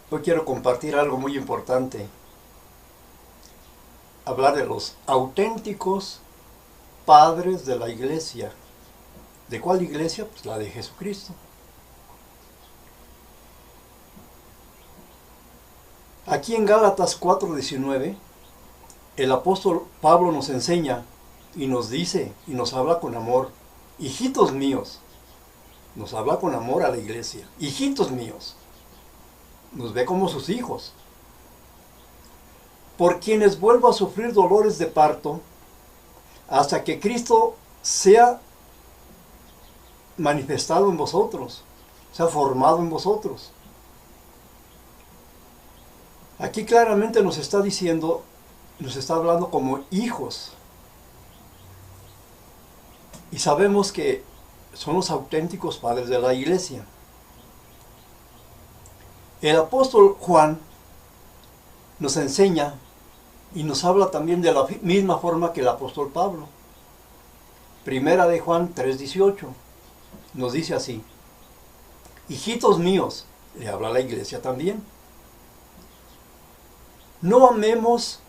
Hoy quiero compartir algo muy importante, hablar de los auténticos padres de la iglesia. ¿De cuál iglesia? Pues la de Jesucristo. Aquí en Gálatas 4:19, el apóstol Pablo nos enseña y nos dice y nos habla con amor: hijitos míos, nos habla con amor a la iglesia, hijitos míos, nos ve como sus hijos, por quienes vuelvo a sufrir dolores de parto, hasta que Cristo sea manifestado en vosotros, sea formado en vosotros. Aquí claramente nos está diciendo, nos está hablando como hijos. Y sabemos que son los auténticos padres de la iglesia. El apóstol Juan nos enseña y nos habla también de la misma forma que el apóstol Pablo. Primera de Juan 3:18 nos dice así: hijitos míos, le habla a la iglesia también, no amemos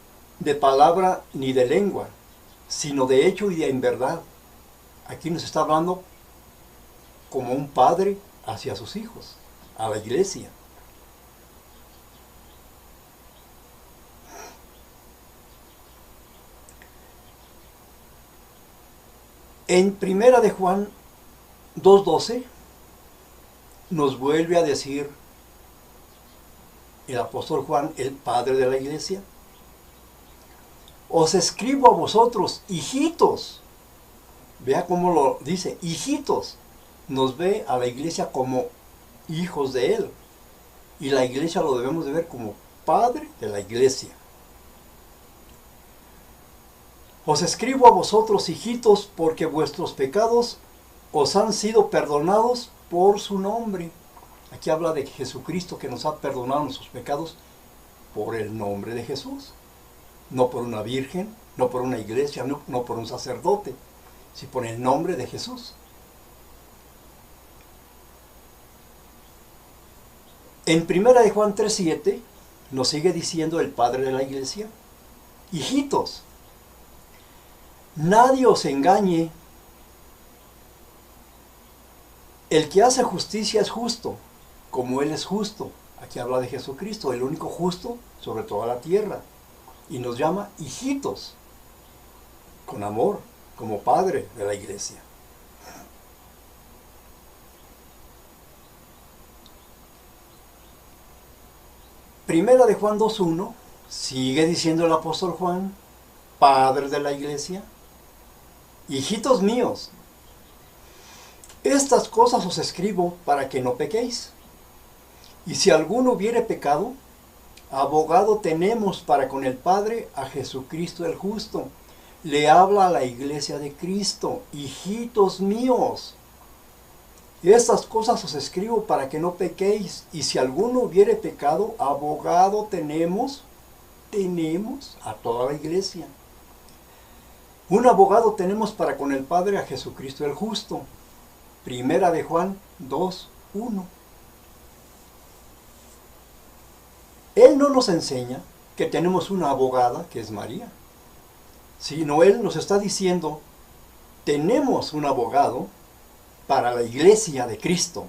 de palabra ni de lengua, sino de hecho y de en verdad. Aquí nos está hablando como un padre hacia sus hijos, a la iglesia. En Primera de Juan 2:12 nos vuelve a decir el apóstol Juan, el padre de la iglesia: os escribo a vosotros, hijitos. Vea cómo lo dice, hijitos. Nos ve a la iglesia como hijos de él. Y la iglesia lo debemos de ver como padre de la iglesia. Os escribo a vosotros, hijitos, porque vuestros pecados os han sido perdonados por su nombre. Aquí habla de Jesucristo, que nos ha perdonado nuestros pecados por el nombre de Jesús. No por una virgen, no por una iglesia, no por un sacerdote, sino por el nombre de Jesús. En Primera de Juan 3:7 nos sigue diciendo el padre de la iglesia: hijitos, nadie os engañe. El que hace justicia es justo, como Él es justo. Aquí habla de Jesucristo, el único justo sobre toda la tierra. Y nos llama hijitos, con amor, como padre de la iglesia. Primera de Juan 2:1, sigue diciendo el apóstol Juan, padre de la iglesia: hijitos míos, estas cosas os escribo para que no pequéis. Y si alguno hubiere pecado, abogado tenemos para con el Padre a Jesucristo el justo. Le habla a la iglesia de Cristo: hijitos míos, estas cosas os escribo para que no pequéis. Y si alguno hubiere pecado, abogado tenemos a toda la iglesia. Un abogado tenemos para con el Padre a Jesucristo el justo. Primera de Juan 2:1. Él no nos enseña que tenemos una abogada, que es María, sino Él nos está diciendo: tenemos un abogado para la iglesia de Cristo.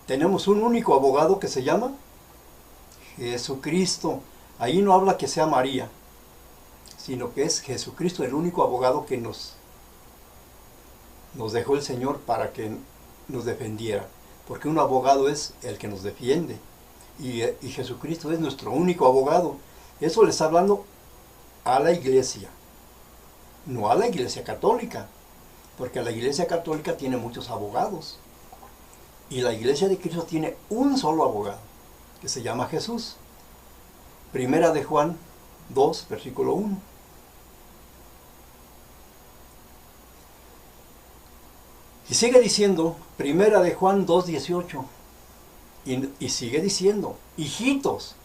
Tenemos un único abogado que se llama Jesucristo. Ahí no habla que sea María, sino que es Jesucristo, el único abogado que nos dejó el Señor para que nos defendiera. Porque un abogado es el que nos defiende. Y Jesucristo es nuestro único abogado. Eso le está hablando a la iglesia, no a la iglesia católica, porque la iglesia católica tiene muchos abogados. Y la iglesia de Cristo tiene un solo abogado, que se llama Jesús. Primera de Juan 2, versículo 1. Y sigue diciendo, Primera de Juan 2:18. Y sigue diciendo, hijitos,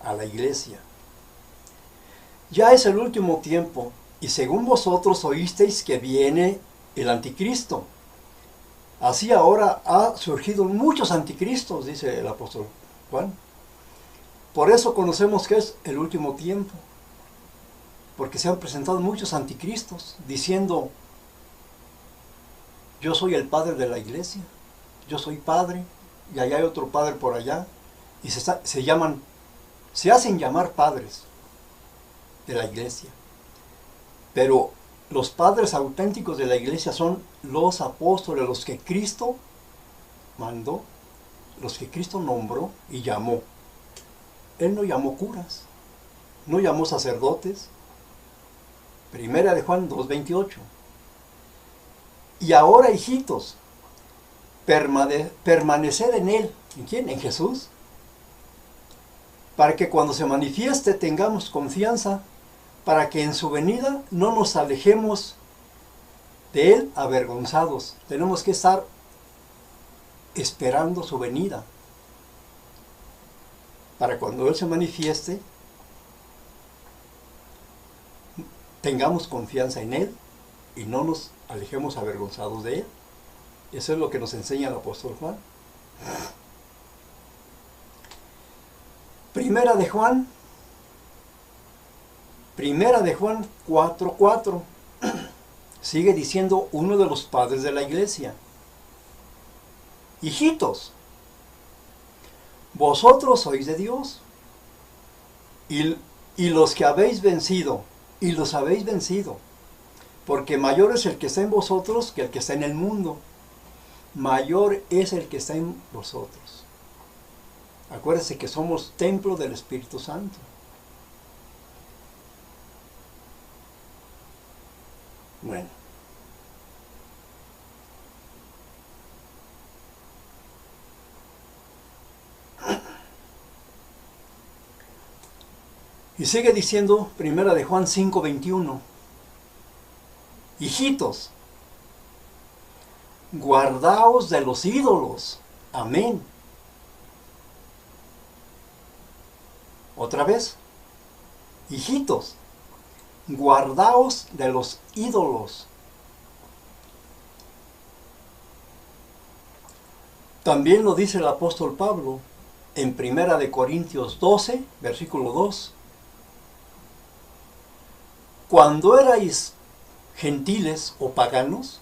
a la iglesia. Ya es el último tiempo, y según vosotros oísteis que viene el anticristo. Así ahora ha surgido muchos anticristos, dice el apóstol Juan. Por eso conocemos que es el último tiempo, porque se han presentado muchos anticristos diciendo: yo soy el padre de la iglesia, yo soy padre, y allá hay otro padre por allá, y se hacen llamar padres de la iglesia. Pero los padres auténticos de la iglesia son los apóstoles, los que Cristo mandó, los que Cristo nombró y llamó. Él no llamó curas, no llamó sacerdotes. Primera de Juan 2:28. Y ahora, hijitos, permaneced en Él. ¿En quién? En Jesús. Para que cuando se manifieste tengamos confianza, para que en su venida no nos alejemos de Él avergonzados. Tenemos que estar esperando su venida, para cuando Él se manifieste, tengamos confianza en Él y no nos alejemos avergonzados de Él. Eso es lo que nos enseña el apóstol Juan. Primera de Juan 4:4. Sigue diciendo uno de los padres de la iglesia: hijitos, vosotros sois de Dios, y los que habéis vencido, y los habéis vencido, porque mayor es el que está en vosotros que el que está en el mundo. Mayor es el que está en vosotros. Acuérdense que somos templo del Espíritu Santo. Bueno. Y sigue diciendo Primera de Juan 5:21. Hijitos, guardaos de los ídolos. Amén. Otra vez. Hijitos, guardaos de los ídolos. También lo dice el apóstol Pablo en Primera de Corintios 12, versículo 2. Cuando erais gentiles o paganos,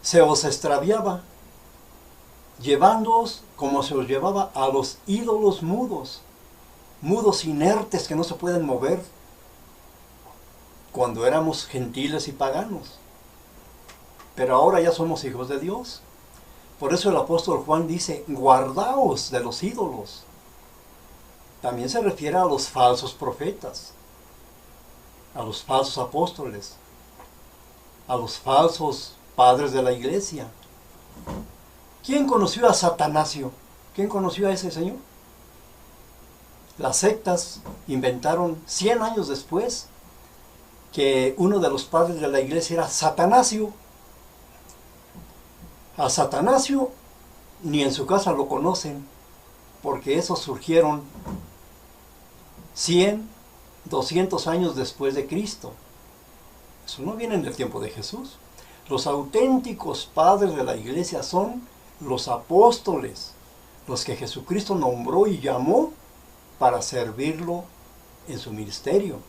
se os extraviaba, llevándoos como se os llevaba a los ídolos mudos inertes que no se pueden mover, cuando éramos gentiles y paganos. Pero ahora ya somos hijos de Dios. Por eso el apóstol Juan dice: guardaos de los ídolos. También se refiere a los falsos profetas, a los falsos apóstoles, a los falsos padres de la iglesia. ¿Quién conoció a Satanasio? ¿Quién conoció a ese señor? Las sectas inventaron 100 años después que uno de los padres de la iglesia era Satanasio. A Satanasio ni en su casa lo conocen, porque esos surgieron 100, 200 años después de Cristo. Eso no viene del tiempo de Jesús. Los auténticos padres de la iglesia son los apóstoles, los que Jesucristo nombró y llamó para servirlo en su ministerio.